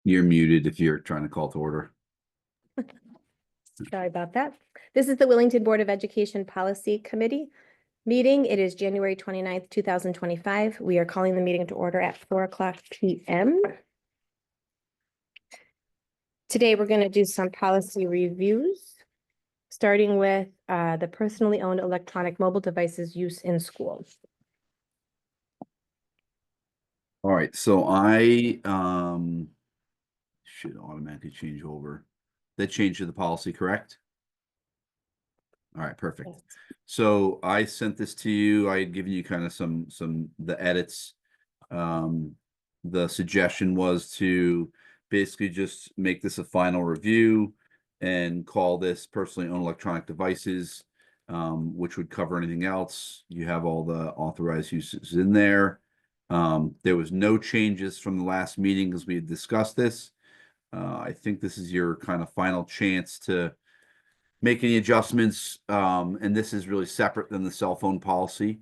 You're muted if you're trying to call to order. Sorry about that. This is the Willington Board of Education Policy Committee meeting. It is January 29th, 2025. We are calling the meeting to order at 4:00 p.m. Today, we're going to do some policy reviews, starting with the personally owned electronic mobile devices use in schools. All right, so I should automatically change over. That changed to the policy, correct? All right, perfect. Yes. So I sent this to you. I had given you kind of the edits. The suggestion was to basically just make this a final review and call this personally owned electronic devices, which would cover anything else. You have all the authorized uses in there. There was no changes from the last meeting as we had discussed this. I think this is your kind of final chance to make any adjustments. And this is really separate than the cell phone policy.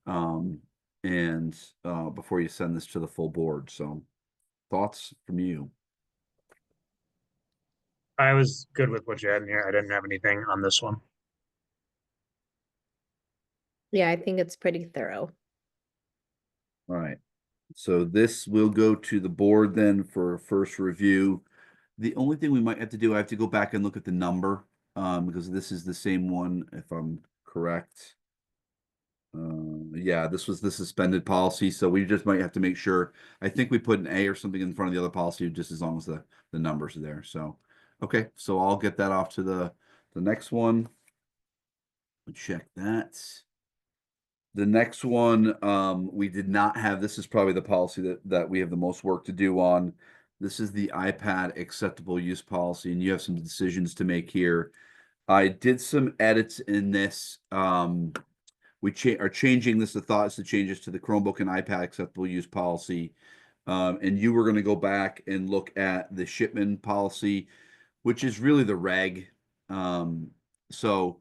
Before you send this to the full board. So thoughts from you? I was good with what you had in here. I didn't have anything on this one. Yeah, I think it's pretty thorough. All right. So this will go to the board then for a first review. The only thing we might have to do, I have to go back and look at the number, because this is the same one, if I'm correct. Yeah, this was the suspended policy, so we just might have to make sure. I think we put an A or something in front of the other policy, just as long as the numbers are there. So, okay, so I'll get that off to the next one. Check that. The next one, we did not have. This is probably the policy that we have the most work to do on. This is the iPad acceptable use policy, and you have some decisions to make here. I did some edits in this. We are changing this. The thought is to change this to the Chromebook and iPad acceptable use policy. And you were going to go back and look at the shipment policy, which is really the reg. So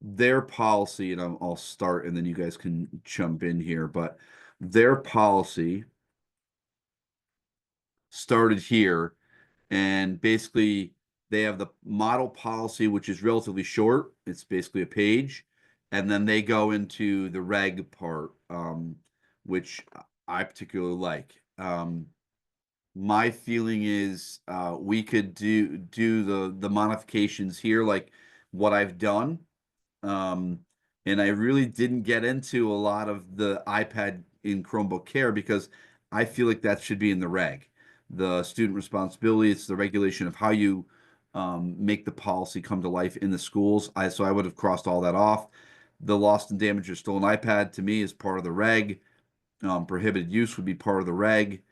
their policy, and I'll start, and then you guys can jump in here. But their policy started here, and basically they have the model policy, which is relatively short. It's basically a page. And then they go into the reg part, which I particularly like. My feeling is we could do the modifications here, like what I've done. And I really didn't get into a lot of the iPad in Chromebook Care because I feel like that should be in the reg. The student responsibility, it's the regulation of how you make the policy come to life in the schools. So I would have crossed all that off. The lost and damaged or stolen iPad to me is part of the reg. Prohibited use would be part of the reg.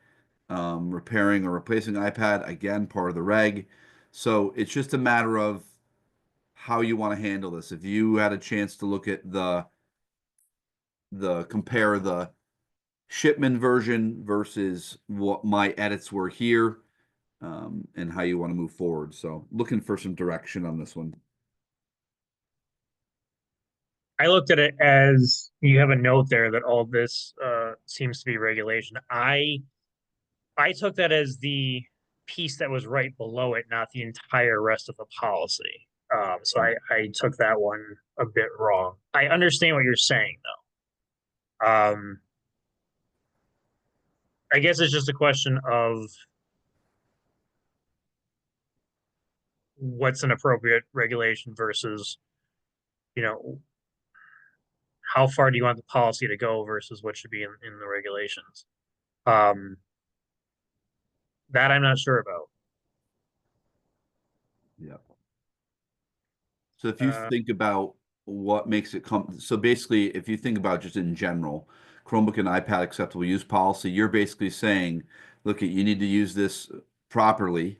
Repairing or replacing iPad, again, part of the reg. So it's just a matter of how you want to handle this. If you had a chance to look at compare the shipment version versus what my edits were here, and how you want to move forward. So looking for some direction on this one. I looked at it as you have a note there that all this seems to be regulation. I took that as the piece that was right below it, not the entire rest of the policy. So I took that one a bit wrong. I understand what you're saying, though. I guess it's just a question of what's an appropriate regulation versus, how far do you want the policy to go versus what should be in the regulations. That I'm not sure about. Yeah. So if you think about what makes it come, so basically, if you think about just in general, Chromebook and iPad acceptable use policy, you're basically saying, look, you need to use this properly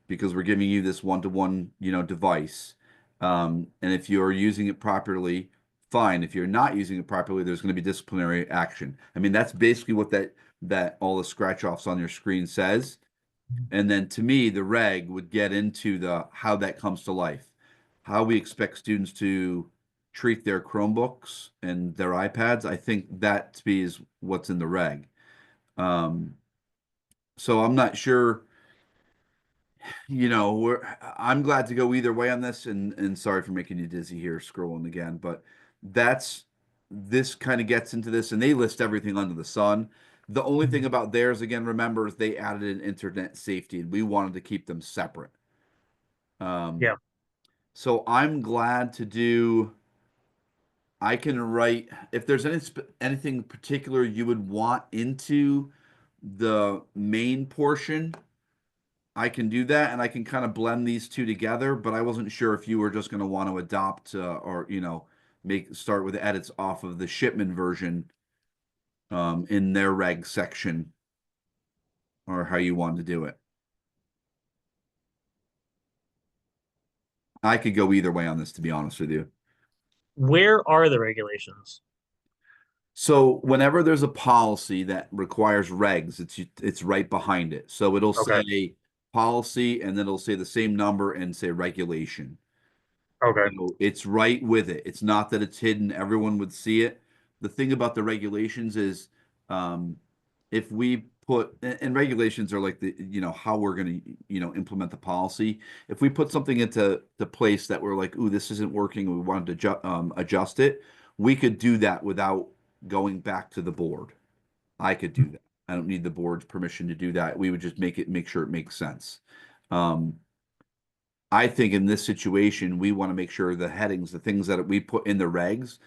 because we're giving you this one-to-one, device. And if you're using it properly, fine. If you're not using it properly, there's going to be disciplinary action. I mean, that's basically what that all the scratch offs on your screen says. And then to me, the reg would get into how that comes to life, how we expect students to treat their Chromebooks and their iPads. I think that to me is what's in the reg. So I'm not sure. I'm glad to go either way on this, and sorry for making you dizzy here scrolling again, but that's this kind of gets into this, and they list everything under the sun. The only thing about theirs, again, remember, is they added an internet safety, and we wanted to keep them separate. Um, Yeah. so I'm glad to do. I can write if there's anything particular you would want into the main portion. I can do that, and I can kind of blend these two together. But I wasn't sure if you were just going to want to adopt or make start with edits off of the Shipman version in their reg section, or how you wanted to do it. I could go either way on this, to be honest with you. Where are the regulations? So whenever there's a policy that requires regs, it's right behind it. So it'll Okay. say policy, and then it'll say the same number and say regulation. Okay. It's right with it. It's not that it's hidden. Everyone would see it. The thing about the regulations is, um, if we put, and regulations are like how we're going to, implement the policy. If we put something into the place that we're like, ooh, this isn't working, and we wanted to adjust it, we could do that without going back to the board. I could do that. I don't need the board's permission to do that. We would just make sure it makes sense. Um, I think in this situation, we want to make sure the headings, the things that we put in the regs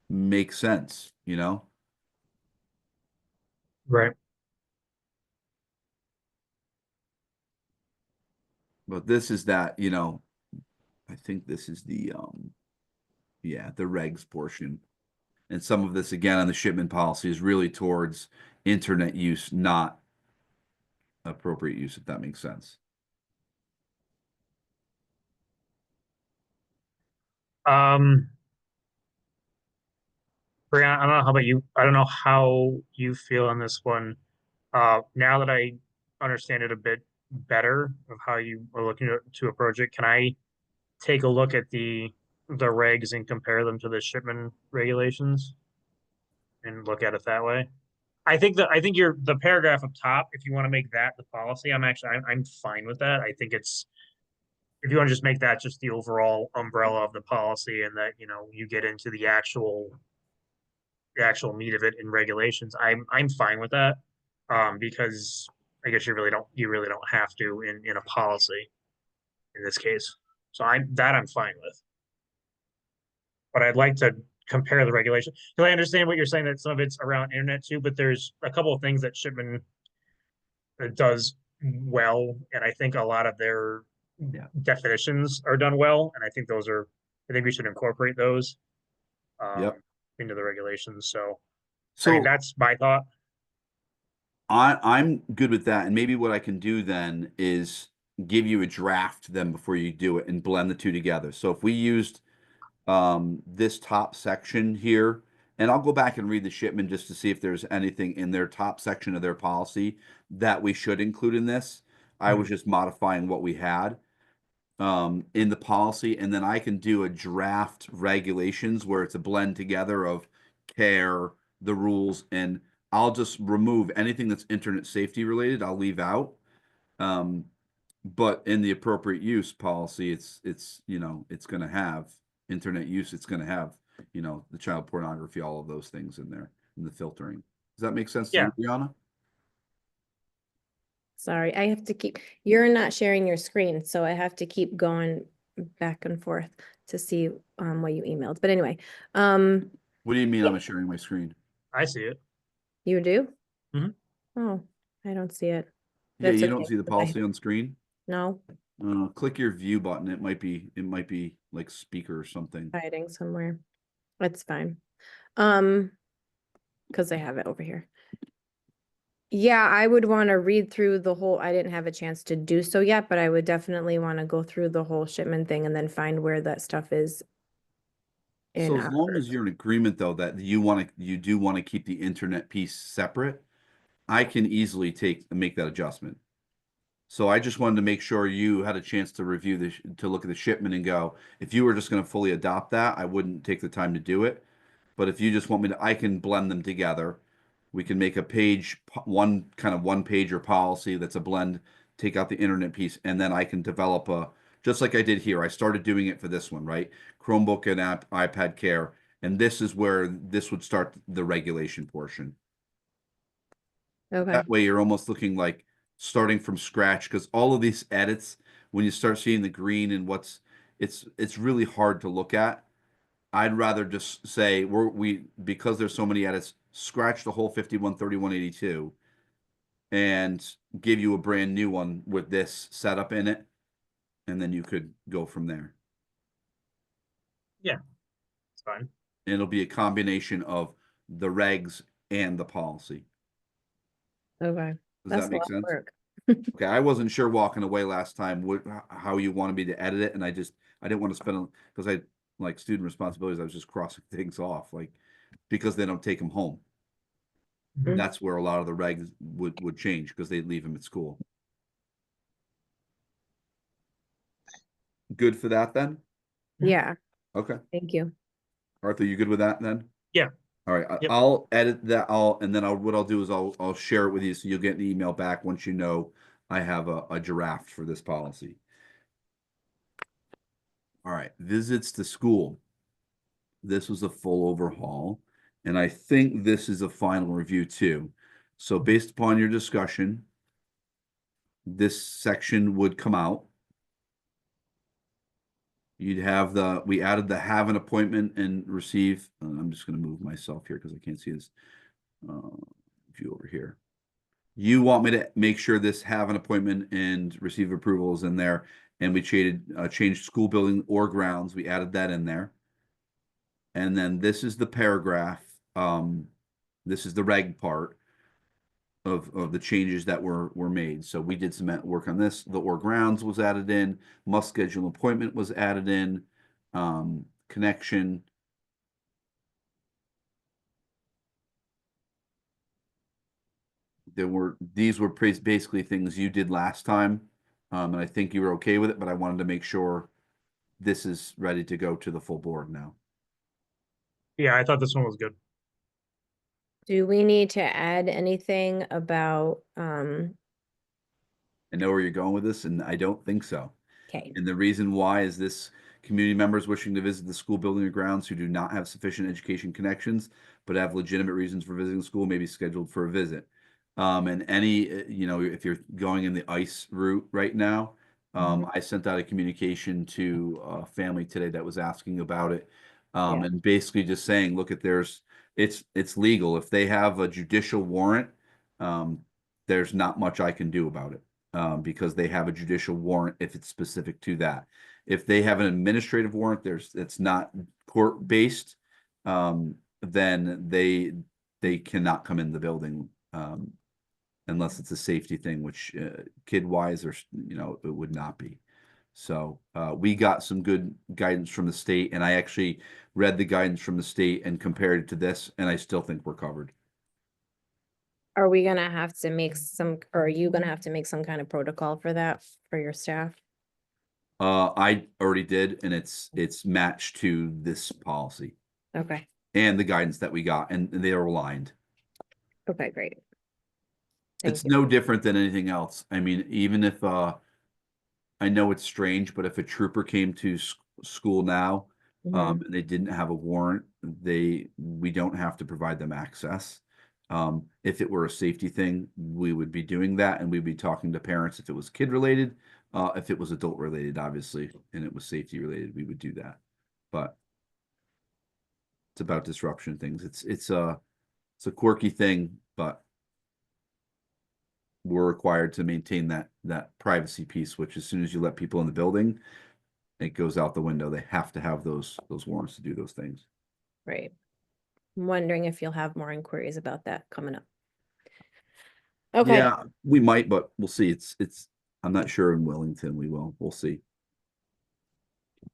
make sense. Right. But this is that, I think this is the regs portion. And some of this again on the shipment policy is really towards internet use, not appropriate use, if that makes sense. Um, Brianna, I don't know how about you. I don't know how you feel on this one. Now that I understand it a bit better of how you are looking to approach it, can I take a look at the regs and compare them to the shipment regulations and look at it that way? I think the paragraph up top, if you want to make that the policy, I'm fine with that. I think it's if you want to just make that just the overall umbrella of the policy and that, you get into the actual meat of it in regulations, I'm fine with that. Because I guess you really don't have to in a policy in this case. So I'm fine with. But I'd like to compare the regulation because I understand what you're saying that some of it's around internet too, but there's a couple of things that Shipman does well, and I think a lot of their Yeah. definitions are done well, and I think we should incorporate those Yep. into the regulations. So, I mean, So that's my thought. I'm good with that. And maybe what I can do then is give you a draft then before you do it and blend the two together. So if we used this top section here, and I'll go back and read the shipment just to see if there's anything in their top section of their policy that we should include in this. I was Mhm. just modifying what we had in the policy, and then I can do a draft regulations where it's a blend together of care, the rules, and I'll just remove anything that's internet safety related. I'll leave out. Um, but in the appropriate use policy, it's going to have internet use. It's going to have the child pornography, all of those things in there in the filtering. Does that make sense to Yeah, you, Brianna? Sorry, I have to you're not sharing your screen, so I have to keep going back and forth to see what you emailed. But anyway, What do you mean yeah, I'm sharing my screen? I see it. you do? Mhm. Oh, I don't see it. Yeah, That's you don't okay. see the policy on screen. No, Click your view button. It might be like speaker or something. hiding somewhere. That's fine. Because I have it over here. Yeah, I would want to read through the whole, I didn't have a chance to do so yet, but I would definitely want to go through the whole shipment thing and then find where that stuff is in So as long as ours. you're in agreement though that you do want to keep the internet piece separate, I can easily make that adjustment. So I just wanted to make sure you had a chance to review to look at the shipment and go, if you were just going to fully adopt that, I wouldn't take the time to do it. But if you just want me to, I can blend them together. We can make a page, one kind of one pager policy that's a blend take out the internet piece, and then I can develop just like I did here. I started doing it for this one, right? Chromebook and iPad Care, and this is where this would start the regulation portion. Okay. That way you're almost looking like starting from scratch, because all of these edits, when you start seeing the green and it's really hard to look at. I'd rather just say because there's so many edits, scratch the whole 51, 31, 82 and give you a brand new one with this setup in it, and then you could go from there. Yeah, it's fine. And it'll be a combination of the regs and the policy. Okay. Does That's that a make lot of sense? work. Okay, I wasn't sure walking away last time how you wanted me to edit it, and I didn't want to spend because I like student responsibilities. I was just crossing things off, like because they don't take them home. Mhm. That's where a lot of the regs would change because they'd leave them at school. Good for that then? Yeah, Okay. thank you. Arthur, you good with that then? Yeah. All right, Yep. I'll edit that. And then what I'll do is I'll share it with you, so you'll get an email back once you know I have a draft for this policy. All right, visits to school. This was a full overhaul, and I think this is a final review too. So based upon your discussion, this section would come out. You'd have we added the have an appointment and receive. I'm just going to move myself here because I can't see this view over here. You want me to make sure this have an appointment and receive approval is in there, and we changed school building or grounds. We added that in there. And then this is the paragraph. This is the reg part of the changes that were made. So we did some work on this. The or grounds was added in. Must schedule an appointment was added in. Connection. These were basically things you did last time. And I think you were okay with it, but I wanted to make sure this is ready to go to the full board now. Yeah, I thought this one was good. Do we need to add anything about, I know where you're going with this, and I don't think so. okay, And the reason why is this: community members wishing to visit the school building or grounds who do not have sufficient education connections, but have legitimate reasons for visiting the school may be scheduled for a visit. And any, if you're going in the ICE route right now, I sent out a communication to a family today that was asking about it. Yeah. And basically just saying, look, it's legal. If they have a judicial warrant, there's not much I can do about it. Because they have a judicial warrant if it's specific to that. If they have an administrative warrant, it's not court-based, then they cannot come in the building unless it's a safety thing, which kid-wise or it would not be. So we got some good guidance from the state, and I actually read the guidance from the state and compared it to this, and I still think we're covered. Are we gonna have to make or are you gonna have to make some kind of protocol for that, for your staff? I already did, and it's matched to this policy Okay, and the guidance that we got, and they are aligned. okay, great. Thank It's you. no different than anything else. I mean, even if I know it's strange, but if a trooper came to school now, Mhm. and they didn't have a warrant, we don't have to provide them access. If it were a safety thing, we would be doing that, and we'd be talking to parents if it was kid related. If it was adult related, obviously, and it was safety related, we would do that. But it's about disruption things. It's a quirky thing, but we're required to maintain that privacy piece, which as soon as you let people in the building, it goes out the window. They have to have those warrants to do those things. Right. I'm wondering if you'll have more inquiries about that coming up. Okay, Yeah, we might, but we'll see. I'm not sure in Willington we will. We'll see. All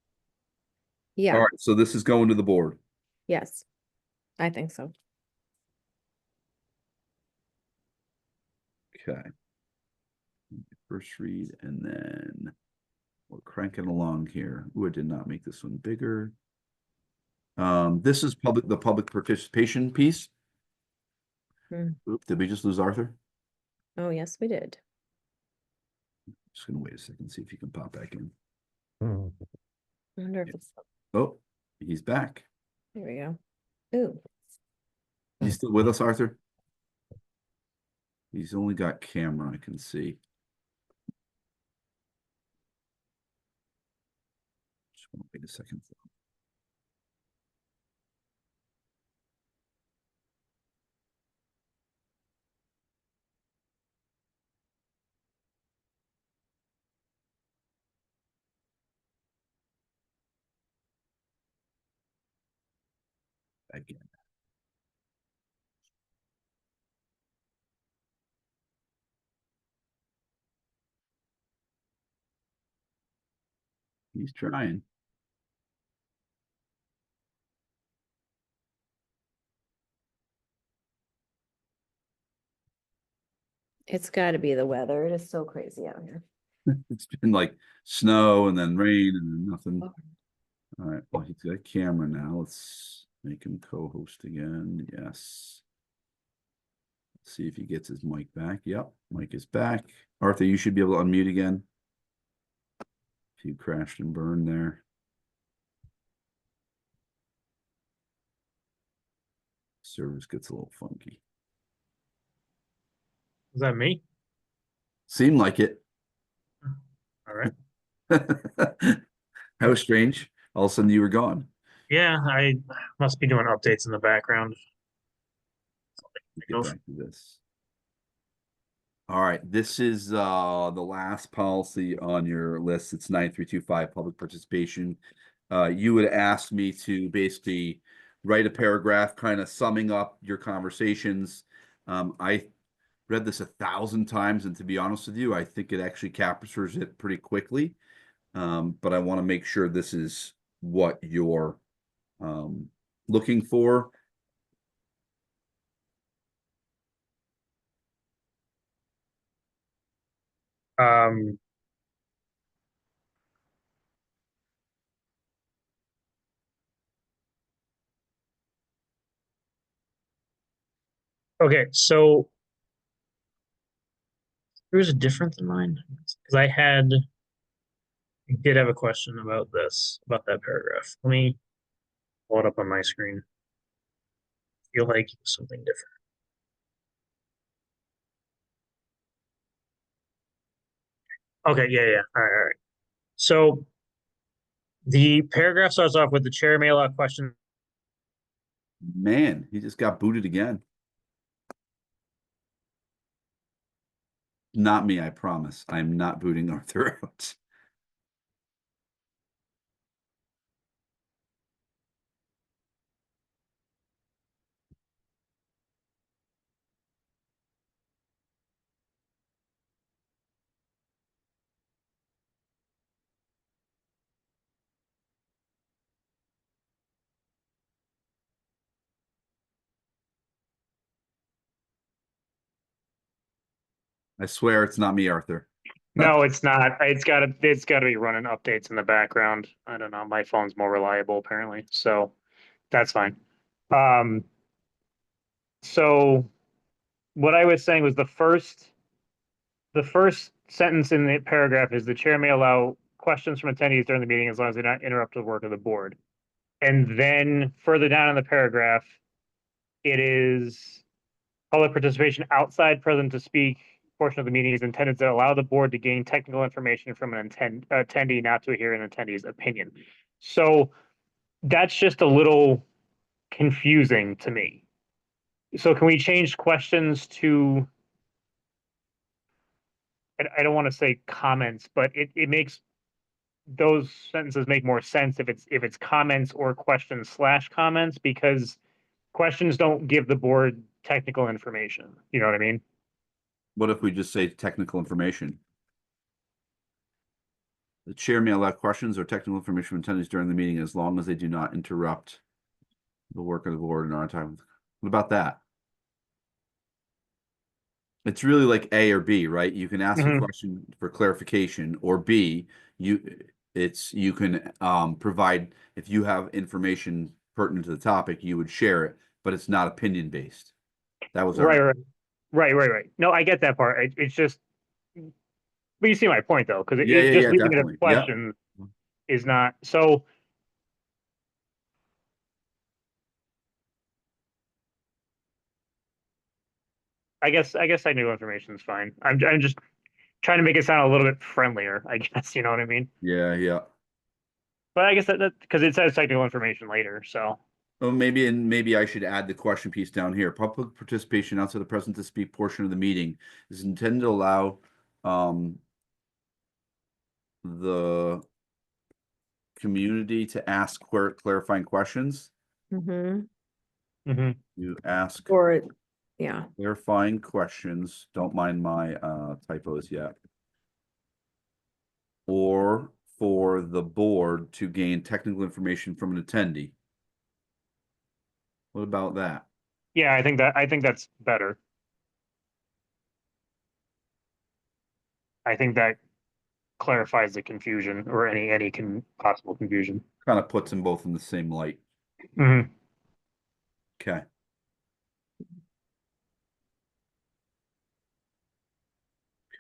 yeah, right, so this is going to the board. yes, I think so. Okay. First read, and then we're cranking along here. Ooh, I did not make this one bigger. This is the public participation piece. Hmm. Oop, did we just lose Arthur? Oh, yes, we did. Just gonna wait a second, see if he can pop back in. I wonder if it's, Oh, he's back. there we go. Ooh, You still with us, Arthur? He's only got camera, I can see. Just want to wait a second. Again. He's trying. it's gotta be the weather. It is so crazy out here. It's been like snow and then rain and then nothing. Oh. All right, well, he's got a camera now. Let's make him co-host again. Yes. See if he gets his mic back. Yep, mic is back. Arthur, you should be able to unmute again. If you crashed and burned there. Service gets a little funky. Is that me? Seemed like it. All right. That was strange. All of a sudden you were gone. Yeah, I must be doing updates in the background. Get back to this. All right, this is the last policy on your list. It's 9325 public participation. You would ask me to basically write a paragraph kind of summing up your conversations. I read this 1,000 times, and to be honest with you, I think it actually captures it pretty quickly. But I want to make sure this is what you're looking for. Um, okay, so yours is different than mine because I did have a question about this, about that paragraph. Let me pull it up on my screen. I feel like something different. Okay, yeah. All right. So the paragraph starts off with the chair may allow questions. Man, he just got booted again. Not me, I promise. I'm not booting Arthur out. I swear it's not me, Arthur. No, it's not. It's gotta be running updates in the background. I don't know. My phone's more reliable apparently, so that's fine. Um, so what I was saying was the first sentence in the paragraph is the chair may allow questions from attendees during the meeting as long as they don't interrupt the work of the board. And then further down in the paragraph, it is public participation outside present to speak portion of the meeting is intended to allow the board to gain technical information from an attendee, not to hear an attendee's opinion. So that's just a little confusing to me. So can we change questions to, I don't want to say comments, but it makes those sentences make more sense if it's comments or questions slash comments, because questions don't give the board technical information. You know what I mean? What if we just say technical information? The chair may allow questions or technical information from attendees during the meeting as long as they do not interrupt the work of the board and are on time. What about that? It's really like A or B, right? You can ask a question for clarification, or B, you can provide, if you have information pertinent to the topic, you would share it, but it's not opinion based. That was our Right. No, I get that part. It's just But you see my point though, because Yeah, it yeah, just yeah, leaving it as definitely. Yep. questions is not so. I guess technical information is fine. I'm just trying to make it sound a little bit friendlier, I guess, you know what I mean? Yeah, yeah. But I guess that because it says technical information later, so Oh, maybe I should add the question piece down here. Public participation outside the present to speak portion of the meeting is intended to allow the community to ask clarifying questions. Mm-hmm. mhm. You ask Or, yeah, clarifying questions. Don't mind my typos yet. Or for the board to gain technical information from an attendee. What about that? Yeah, I think that's better. I think that clarifies the confusion or any possible confusion. Kind of puts them both in the same light. Mhm. Okay.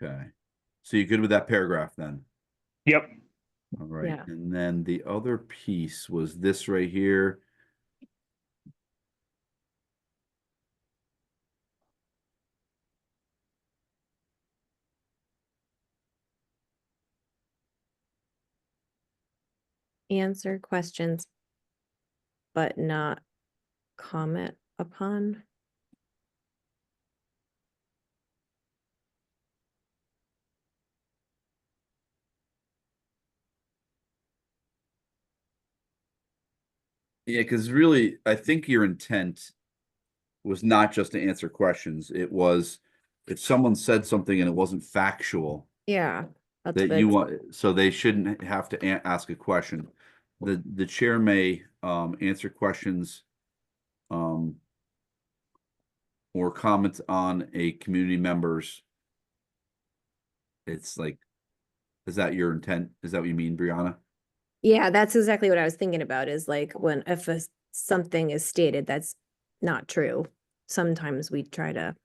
Okay. So you good with that paragraph then? Yep. All right. yeah. And then the other piece was this right here. Answer questions, but not comment upon. Yeah, because really, I think your intent was not just to answer questions. It was if someone said something and it wasn't factual, Yeah, that's that you big. want, so they shouldn't have to ask a question. The chair may answer questions or comment on a community member's. It's like, is that your intent? Is that what you mean, Brianna? Yeah, that's exactly what I was thinking about is like when if something is stated that's not true, sometimes we try to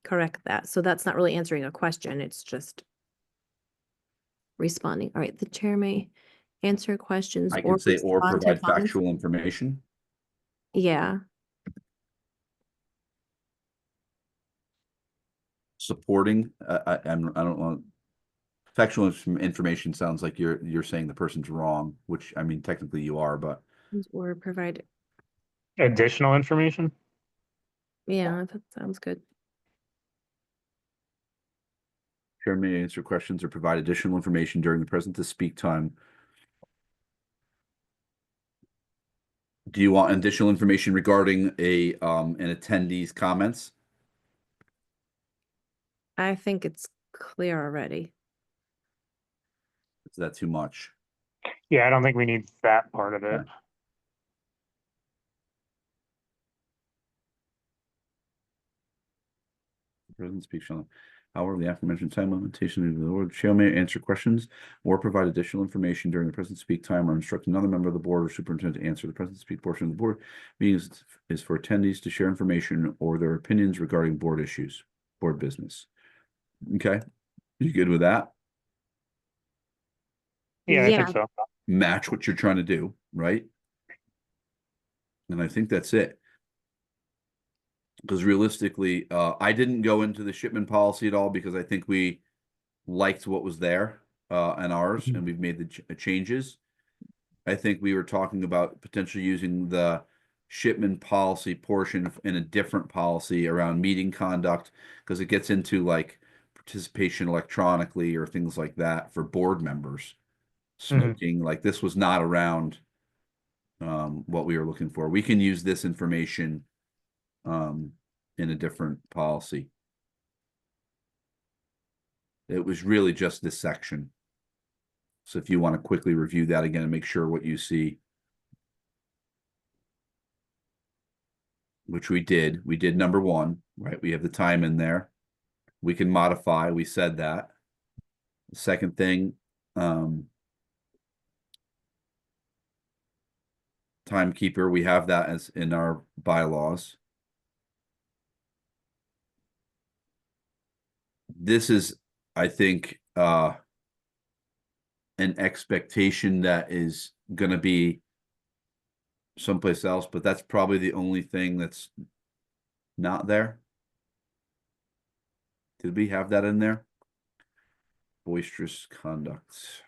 correct that. So that's not really answering a question, it's just responding. All right, the chair may answer questions I or can say or respond to provide comments. factual information. Yeah, Supporting, I don't want factual information sounds like you're saying the person's wrong, which I mean technically you are, but or provide, Additional information. yeah, that sounds good. chair may answer questions or provide additional information during the present to speak time. Do you want additional information regarding an attendee's comments? I think it's clear already. Is that too much? Yeah, I don't think we need that part of it. Okay. President speaks shall, however, the aforementioned time limitation of the board chair may answer questions or provide additional information during the present speak time or instruct another member of the board or superintendent to answer the present speak portion of the board meeting is for attendees to share information or their opinions regarding board issues, board business. Okay, you good with that? Yeah, I Yeah, think so. Match what you're trying to do, right? And I think that's it. Because realistically, I didn't go into the shipment policy at all because I think we liked what was there and ours, and we've made the changes. I think we were talking about potentially using the shipment policy portion in a different policy around meeting conduct because it gets into like participation electronically or things like that for board members. Smoking, like this was not around what we were looking for. We can use this information in a different policy. It was really just this section. So if you want to quickly review that again and make sure what you see, which we did number one, right? We have the time in there. We can modify, we said that. The second thing, timekeeper, we have that as in our bylaws. This is, I think, an expectation that is gonna be someplace else, but that's probably the only thing that's not there. Did we have that in there? Boisterous conduct.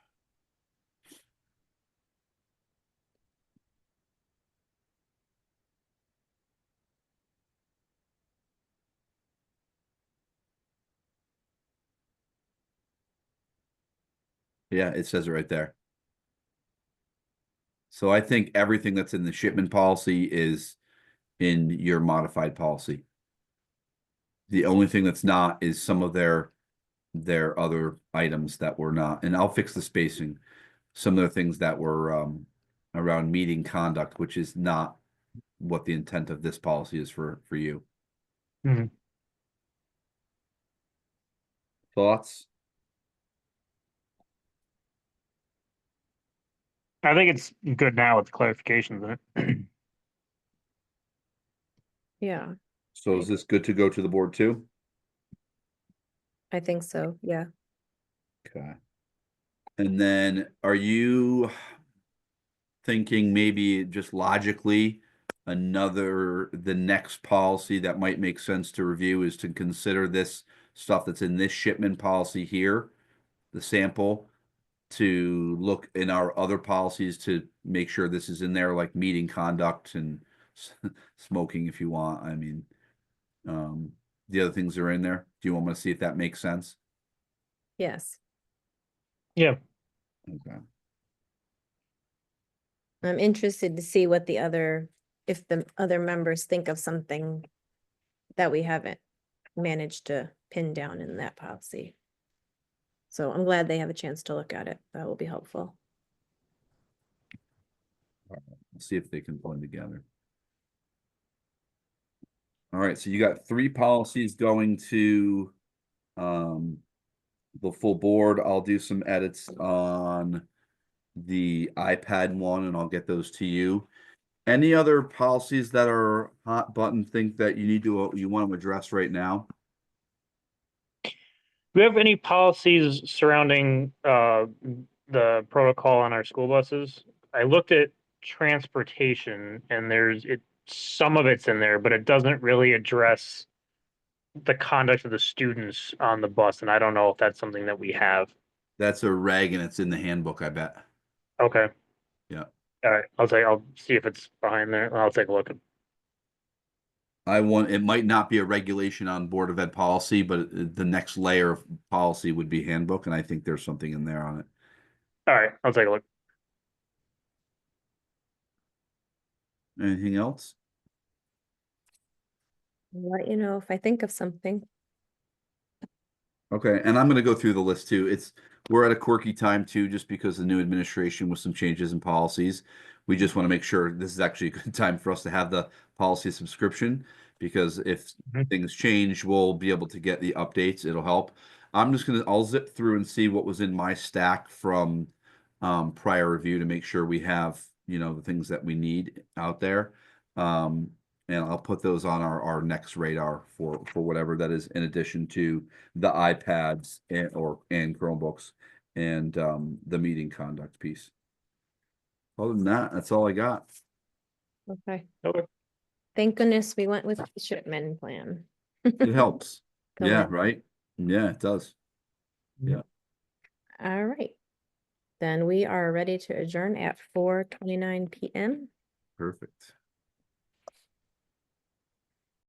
Yeah, it says it right there. So I think everything that's in the shipment policy is in your modified policy. The only thing that's not is some of their other items that were not, and I'll fix the spacing. Some of the things that were around meeting conduct, which is not what the intent of this policy is for you. Mhm. Thoughts? I think it's good now with the clarifications in it. Yeah, So is this good to go to the board too? I think so. Yeah. Okay. And then are you thinking maybe just logically the next policy that might make sense to review is to consider this stuff that's in this shipment policy here, the sample, to look in our other policies to make sure this is in there, like meeting conduct and smoking if you want. I mean, the other things are in there. Do you want me to see if that makes sense? Yes. Yeah. Okay. I'm interested to see what if the other members think of something that we haven't managed to pin down in that policy. So I'm glad they have a chance to look at it. That will be helpful. Let's see if they can blend together. All right, so you got 3 policies going to the full board. I'll do some edits on the iPad one and I'll get those to you. Any other policies that are hot button think that you want to address right now? Do we have any policies surrounding the protocol on our school buses? I looked at transportation and some of it's in there, but it doesn't really address the conduct of the students on the bus, and I don't know if that's something that we have. That's a reg and it's in the handbook, I bet. Okay. Yeah. All right. I'll see if it's behind there. I'll take a look. It might not be a regulation on Board of Ed policy, but the next layer of policy would be handbook, and I think there's something in there on it. All right. I'll take a look. Anything else? I'll let you know if I think of something. Okay, and I'm gonna go through the list too. We're at a quirky time too, just because the new administration with some changes in policies. We just want to make sure this is actually a good time for us to have the policy subscription, because if Mhm. things change, we'll be able to get the updates. It'll help. I'll zip through and see what was in my stack from prior review to make sure we have, the things that we need out there. And I'll put those on our next radar for whatever that is, in addition to the iPads and Chromebooks and the meeting conduct piece. Other than that, that's all I got. Okay. Okay. Thank goodness we went with the shipment plan. It helps. Go Yeah, ahead. right? Yeah, it does. Yeah. All right. Then we are ready to adjourn at 4:29 PM. Perfect.